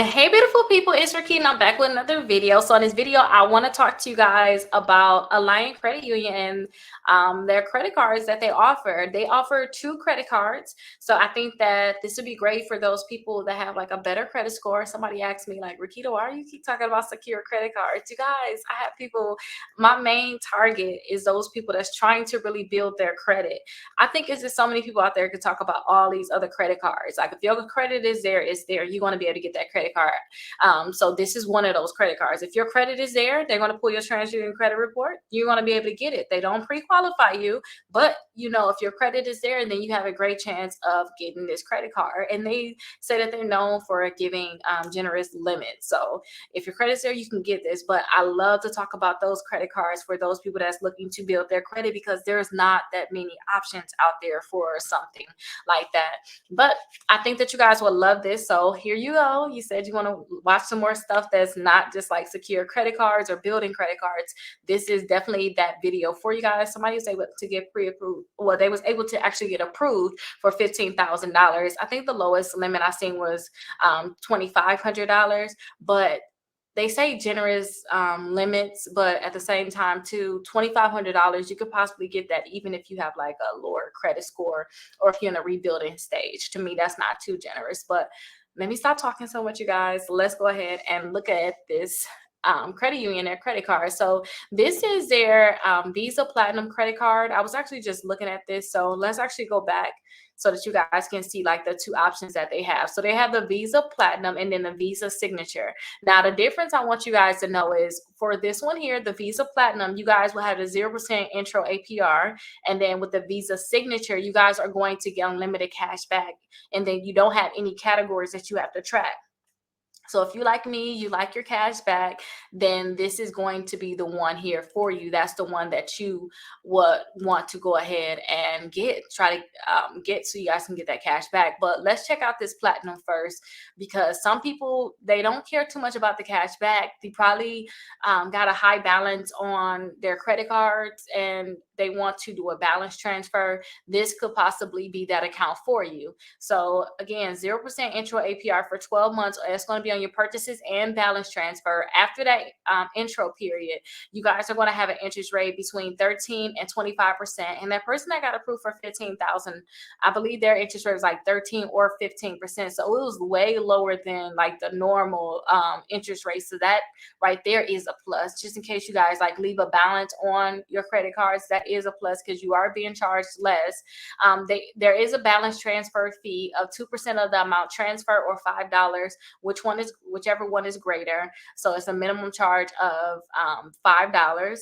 Hey, beautiful people, it's Rickita. I'm back with another video. So in this video, I want to talk to you guys about Alliant Credit Union and their credit cards that they offer. They offer 2 credit cards. So I think that this would be great for those people that have like a better credit score. Somebody asked me like, Rickita, why do you keep talking about secure credit cards? You guys, I have people, my main target is those people that's trying to really build their credit. I think it's just so many people out there could talk about all these other credit cards. Like if your credit is there, it's there. You're going to be able to get that credit card. So this is one of those credit cards. If your credit is there, they're going to pull your TransUnion credit report. You're going to be able to get it. They don't pre-qualify you, but if your credit is there, then you have a great chance of getting this credit card. And they say that they're known for giving generous limits. So if your credit's there, you can get this. But I love to talk about those credit cards for those people that's looking to build their credit, because there's not that many options out there for something like that. But I think that you guys will love this. So here you go. You said you want to watch some more stuff that's not just like secure credit cards or building credit cards. This is definitely that video for you guys. Somebody was able to get pre-approved. Well, they was able to actually get approved for $15,000. I think the lowest limit I seen was $2,500, but they say generous limits, but at the same time too, $2,500, you could possibly get that even if you have like a lower credit score or if you're in a rebuilding stage. To me, that's not too generous. But let me stop talking so much, you guys. Let's go ahead and look at this credit union, their credit card. So this is their Visa Platinum credit card. I was actually just looking at this. So let's actually go back so that you guys can see like the 2 options that they have. So they have the Visa Platinum and then the Visa Signature. Now the difference I want you guys to know is for this one here, the Visa Platinum, you guys will have a 0% intro APR. And then with the Visa Signature, you guys are going to get unlimited cash back. And then you don't have any categories that you have to track. So if you like me, you like your cash back, then this is going to be the one here for you. That's the one that you would want to go ahead and try to get so you guys can get that cash back. But let's check out this platinum first, because some people, they don't care too much about the cash back. They probably got a high balance on their credit cards and they want to do a balance transfer. This could possibly be that account for you. So again, 0% intro APR for 12 months. It's going to be on your purchases and balance transfer. After that intro period, you guys are going to have an interest rate between 13 and 25%. And that person that got approved for 15,000, I believe their interest rate was like 13 or 15%. So it was way lower than like the normal interest rate. So that right there is a plus. Just in case you guys like leave a balance on your credit cards, that is a plus because you are being charged less. There is a balance transfer fee of 2% of the amount transfer or $5, whichever one is greater. So it's a minimum charge of $5.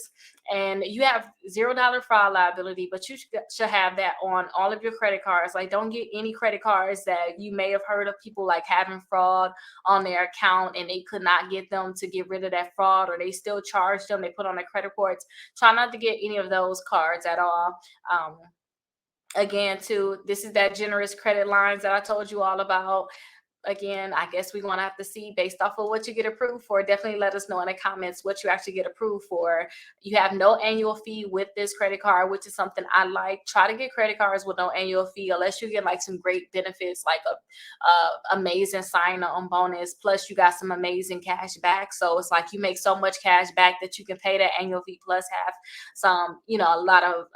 And you have $0 fraud liability, but you should have that on all of your credit cards. Like, don't get any credit cards that you may have heard of people like having fraud on their account and they could not get them to get rid of that fraud, or they still charge them. They put on their credit reports. Try not to get any of those cards at all. Again, too, this is that generous credit lines that I told you all about. Again, I guess we're going to have to see based off of what you get approved for. Definitely let us know in the comments what you actually get approved for. You have no annual fee with this credit card, which is something I like. Try to get credit cards with no annual fee unless you get like some great benefits, like a amazing sign-on bonus. Plus you got some amazing cash back. So it's like you make so much cash back that you can pay that annual fee plus have some, a lot of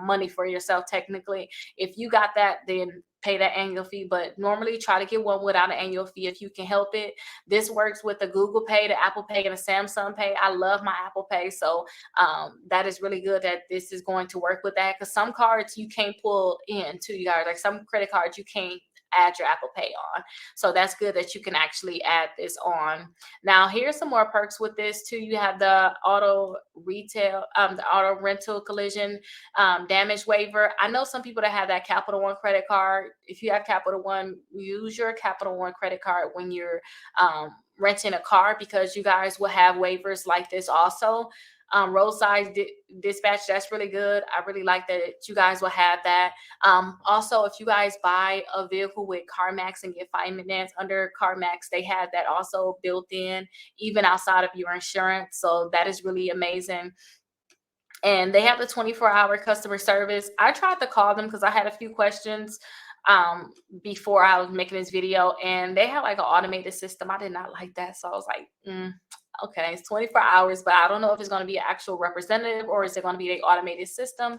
money for yourself technically. If you got that, then pay that annual fee. But normally try to get one without an annual fee if you can help it. This works with the Google Pay, the Apple Pay, and the Samsung Pay. I love my Apple Pay, so that is really good that this is going to work with that, because some cards you can't pull in to, you guys, like some credit cards you can't add your Apple Pay on. So that's good that you can actually add this on. Now here's some more perks with this too. You have the auto rental collision damage waiver. I know some people that have that Capital One credit card. If you have Capital One, use your Capital One credit card when you're renting a car, because you guys will have waivers like this also. Roadside dispatch, that's really good. I really like that you guys will have that. Also, if you guys buy a vehicle with CarMax and get finance under CarMax, they have that also built in, even outside of your insurance. So that is really amazing. And they have the 24-hour customer service. I tried to call them because I had a few questions before I was making this video, and they had like an automated system. I did not like that. So I was like, okay, it's 24 hours, but I don't know if it's going to be an actual representative or is it going to be an automated system.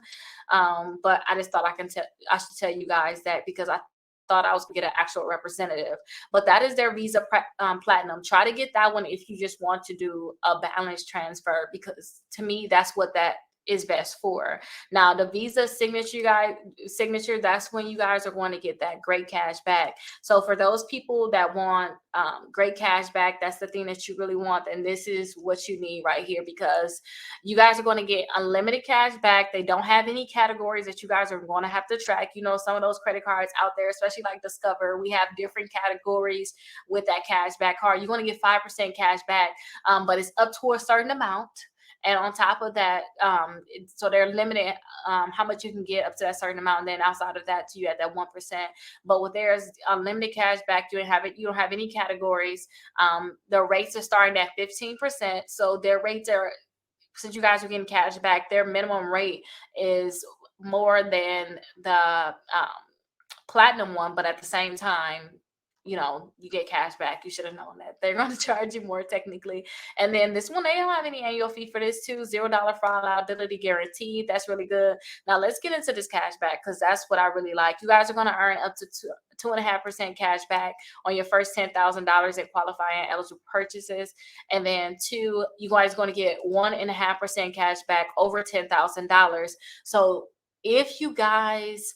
But I just thought I should tell you guys that, because I thought I was going to get an actual representative. But that is their Visa Platinum. Try to get that one if you just want to do a balance transfer, because to me, that's what that is best for. Now, the Visa signature, that's when you guys are going to get that great cash back. So for those people that want great cash back, that's the thing that you really want, and this is what you need right here, because you guys are going to get unlimited cash back. They don't have any categories that you guys are going to have to track. You know, some of those credit cards out there, especially like Discover, we have different categories with that cash back card. You're going to get 5% cash back, but it's up to a certain amount. And on top of that, so they're limited how much you can get up to that certain amount. And then outside of that, you at that 1%. But with theirs, unlimited cash back, you don't have any categories. The rates are starting at 15%. So their rates are, since you guys are getting cash back, their minimum rate is more than the platinum one. But at the same time, you know, you get cash back. You should have known that they're going to charge you more technically. And then this one, they don't have any annual fee for this too. $0 fraud liability guaranteed. That's really good. Now let's get into this cash back, because that's what I really like. You guys are going to earn up to 2.5% cash back on your first $10,000 in qualifying eligible purchases. And then two, you guys are going to get 1.5% cash back over $10,000. So if you guys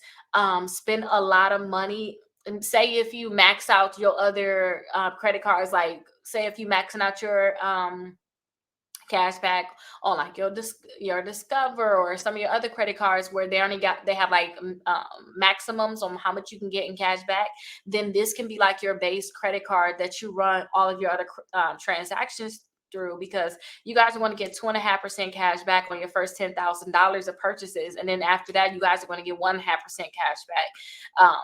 spend a lot of money, and say if you max out your other credit cards, like say if you maxing out your cash back on like your Discover or some of your other credit cards where they have like maximums on how much you can get in cash back, then this can be like your base credit card that you run all of your other transactions through, because you guys are going to get 2.5% cash back on your first $10,000 of purchases, and then after that, you guys are going to get 1.5% cash back.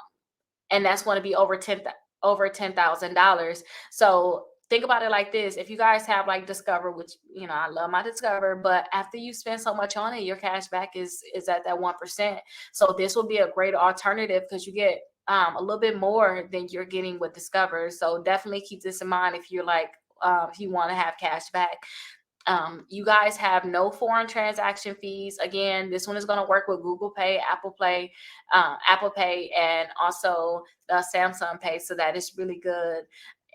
And that's going to be over $10,000. So think about it like this: if you guys have like Discover, which, you know, I love my Discover, but after you spend so much on it, your cash back is at that 1%. So this will be a great alternative, because you get a little bit more than you're getting with Discover. So definitely keep this in mind if you're like if you want to have cash back. You guys have no foreign transaction fees. Again, this one is going to work with Google Pay, Apple Pay, and also Samsung Pay. So that is really good.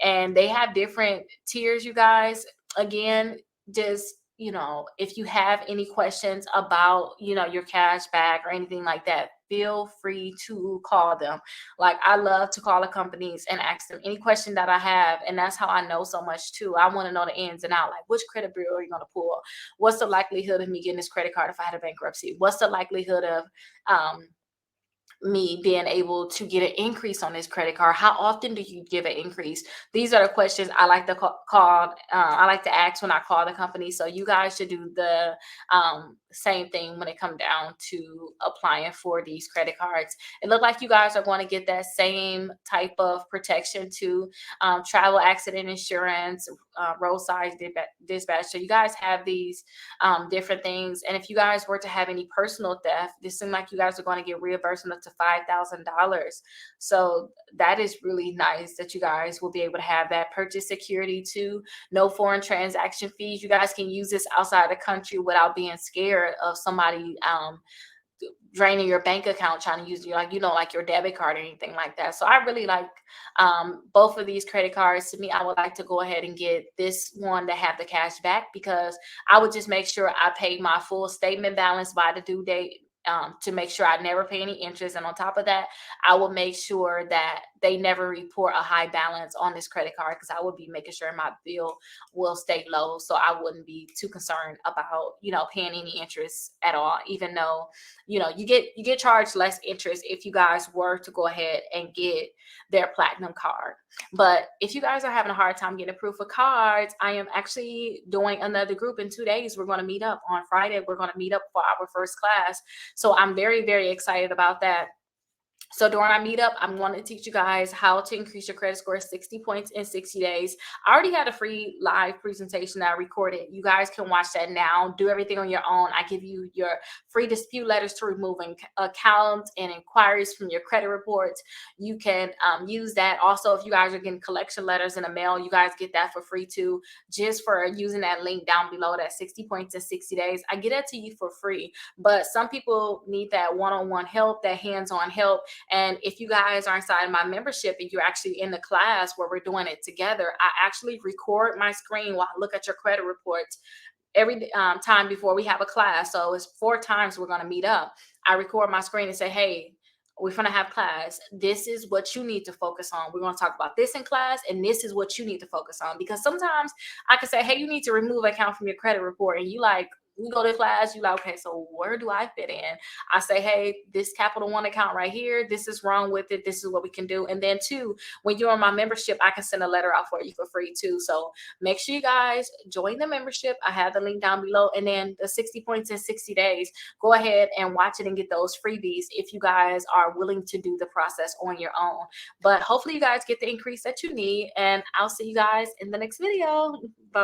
And they have different tiers, you guys. Again, just, you know, if you have any questions about, you know, your cash back or anything like that, feel free to call them. Like, I love to call the companies and ask them any question that I have. And that's how I know so much too. I want to know the ins and out, like which credit bureau are you going to pull? What's the likelihood of me getting this credit card if I had a bankruptcy? What's the likelihood of me being able to get an increase on this credit card? How often do you give an increase? These are the questions I like to I like to ask when I call the company. So you guys should do the same thing when it comes down to applying for these credit cards. It looks like you guys are going to get that same type of protection to travel accident insurance, roadside dispatch. So you guys have these different things. And if you guys were to have any personal theft, this seems like you guys are going to get reimbursement up to $5,000. So that is really nice that you guys will be able to have that purchase security too. No foreign transaction fees. You guys can use this outside the country without being scared of somebody draining your bank account trying to use you, like, you know, like your debit card or anything like that. So I really like both of these credit cards. To me, I would like to go ahead and get this one to have the cash back, because I would just make sure I paid my full statement balance by the due date, to make sure I never pay any interest. And on top of that, I will make sure that they never report a high balance on this credit card, because I would be making sure my bill will stay low. So I wouldn't be too concerned about, you know, paying any interest at all, even though, you know, you get charged less interest if you guys were to go ahead and get their platinum card. But if you guys are having a hard time getting approved for cards, I am actually doing another group in 2 days. We're going to meet up on Friday. We're going to meet up for our first class. So I'm very, very excited about that. So during our meetup, I'm going to teach you guys how to increase your credit score 60 points in 60 days. I already had a free live presentation that I recorded. You guys can watch that now. Do everything on your own. I give you your free dispute letters to remove accounts and inquiries from your credit reports. You can use that. Also, if you guys are getting collection letters in the mail, you guys get that for free too, just for using that link down below, that 60 points in 60 days. I get that to you for free, but some people need that one-on-one help, that hands-on help. And if you guys are inside my membership and you're actually in the class where we're doing it together, I actually record my screen while I look at your credit reports every time before we have a class. So it's 4 times we're going to meet up. I record my screen and say, hey, we're going to have class. This is what you need to focus on. We're going to talk about this in class, and this is what you need to focus on. Because sometimes I can say, hey, you need to remove an account from your credit report. And you like, we go to class, you like, okay, so where do I fit in? I say, hey, this Capital One account right here, this is wrong with it. This is what we can do. And then 2, when you're on my membership, I can send a letter out for you for free too. So make sure you guys join the membership. I have the link down below. And then the 60 points in 60 days, go ahead and watch it and get those freebies if you guys are willing to do the process on your own. But hopefully you guys get the increase that you need. And I'll see you guys in the next video. Bye-bye.